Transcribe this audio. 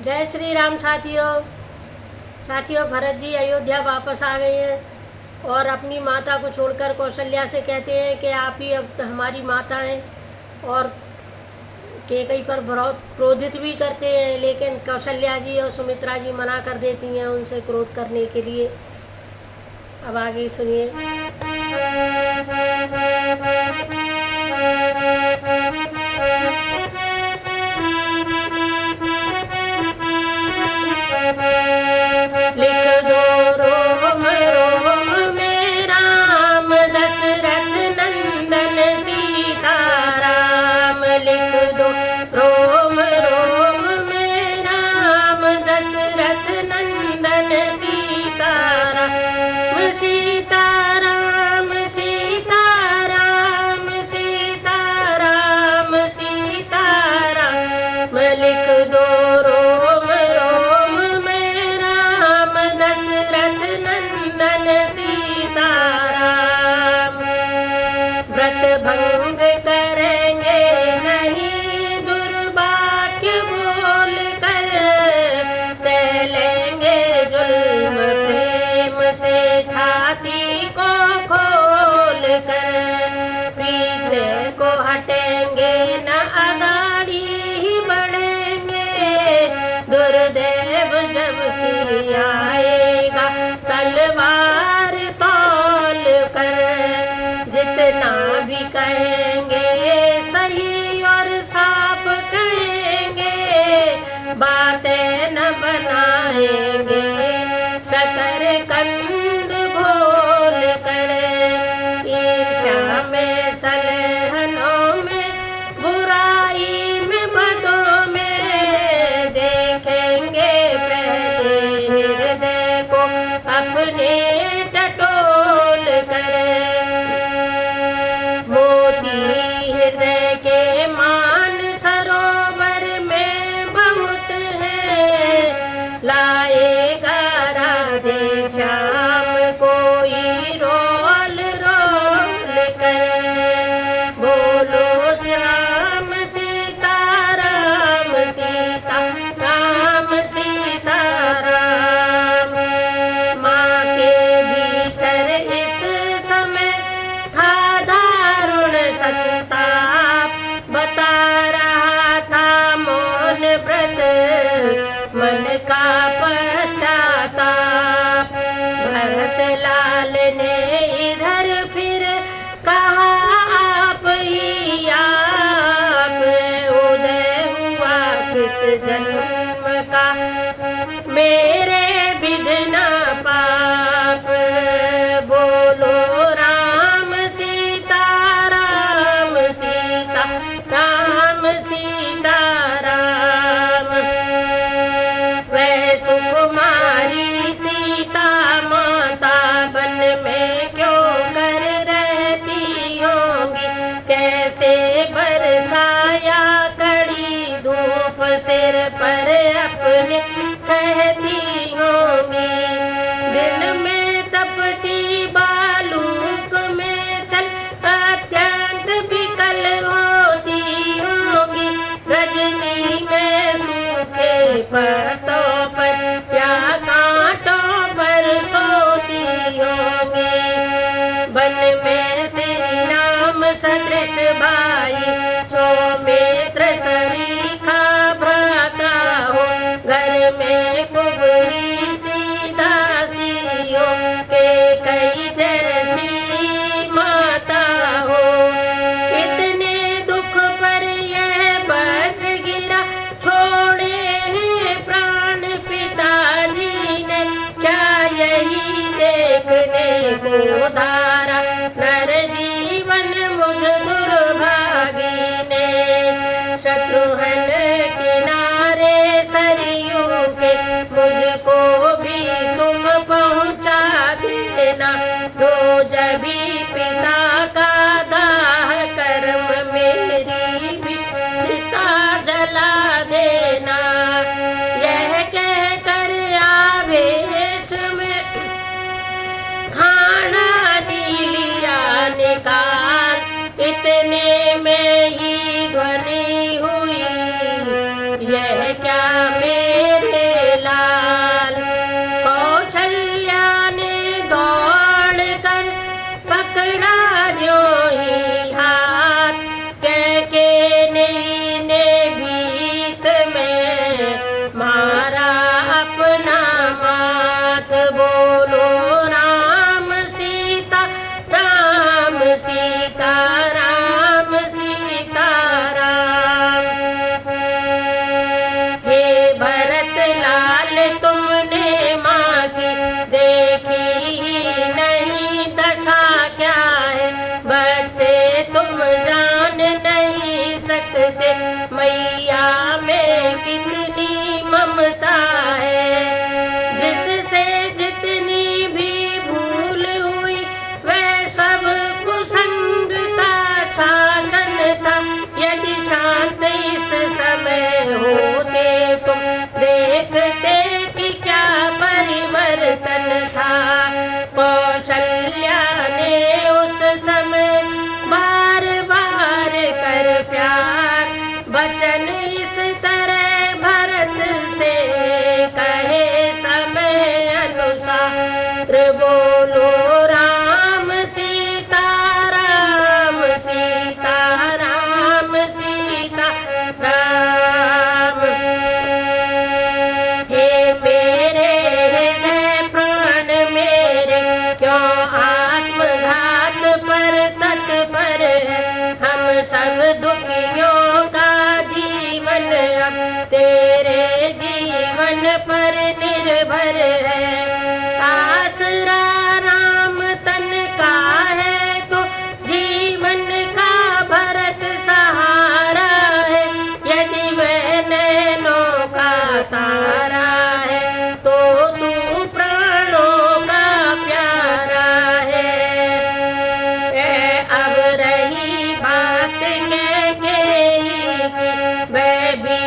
जय श्री राम साथियों, भरत जी अयोध्या वापस आ गए हैं और अपनी माता को छोड़कर कौशल्या से कहते हैं कि आप ही अब हमारी माता हैं। और कैकेयी पर बहुत क्रोधित भी करते हैं, लेकिन कौशल्या जी और सुमित्रा जी मना कर देती हैं उनसे क्रोध करने के लिए। अब आगे सुनिए। लिख दो रोम रोम में राम, दशरथ नंदन सीताराम। लिख दो रोम रोम में राम, दशरथ नंदन सीताराम। सीताराम सीताराम सीताराम सीताराम। लिख दो रोम रोम में राम, दशरथ नंदन सीताराम। व्रत भंग करेंगे नहीं दुर्भाग्य बोल कर, सह लेंगे जुल्म प्रेम से छाती को खोल कर। पीछे को हटेंगे न अगाड़ी ही बढ़ेंगे, दुर्देव जब की आएगा तलवार तौल कर। जितना भी कहेंगे सही और साफ कहेंगे, बातें न बनाएंगे शकरकंद घोल कर। ईर्ष्या में सलहनों में, बुराई में बदों में, देखेंगे पहले हृदय को अपने टटोल कर। मोती हृदय के मान सरोवर में बहुत है, लाएगा राधे श्याम कोई रोल रोल कर। बोलो श्याम सीताराम सीताराम सीताराम। माँ के भीतर इस समय था दारुण संताप, बता रहा था मौन व्रत मन का पश्चाताप। भरत लाल ने इधर फिर कहा आप ही आप, उदय हुआ किस जन्म का मेरे विधना पाप। बोलो राम सीताराम सीताराम सीताराम। वह सुकुमारी सीता माता वन में क्यों कर रहती होंगी, कैसे बरसाया कड़ी धूप सिर पर अपने सहती होंगी। दिन में तपती बालूक में चल अत्यंत विकल होती होंगी। रजनी में सूखे पत्तों पर या कांटों पर सोती होंगी। वन में श्री राम सदृश भाई, सौमित्र सरीखा भ्राता हो। घर में कुबरी सी दासी हो, कैकेयी जैसी माता हो। इतने दुख पर यह बच गिरा, छोड़े हैं प्राण पिताजी ने। क्या यही देखने को धारा नर जीवन मुझ दुर्भागी ने। शत्रुघ्न किनारे सरयू के, मुझको भी तुम पहुँचा देना। रोज भी पिता का दाह कर्म मेरी भी चिता जला देना। यह कहकर आवेश में खाना नीलिया निकाल, इतने में ही ध्वनि हुई कितनी ममता है, जिससे जितनी भी भूल हुई वह सब कुसंग का शासन था। यदि शांत इस समय होते तुम देखते कि क्या परिवर्तन था। कौशल्या ने उस समय बार बार कर प्यार वचन इस तरह भरत से कहे समय अनुसार। बोलो राम सीता राम सीता राम सीता राम। हे मेरे हृदय प्राण मेरे, क्यों आत्मघात पर तत्पर है। हम सब दुखियों का जीवन अब तेरे जीवन पर निर्भर है। आसरा राम तन का है तो जीवन का भरत सहारा है। यदि वह नैनों का तारा है तो तू प्राणों का प्यारा है। अब रही बात कह के ही कि वह भी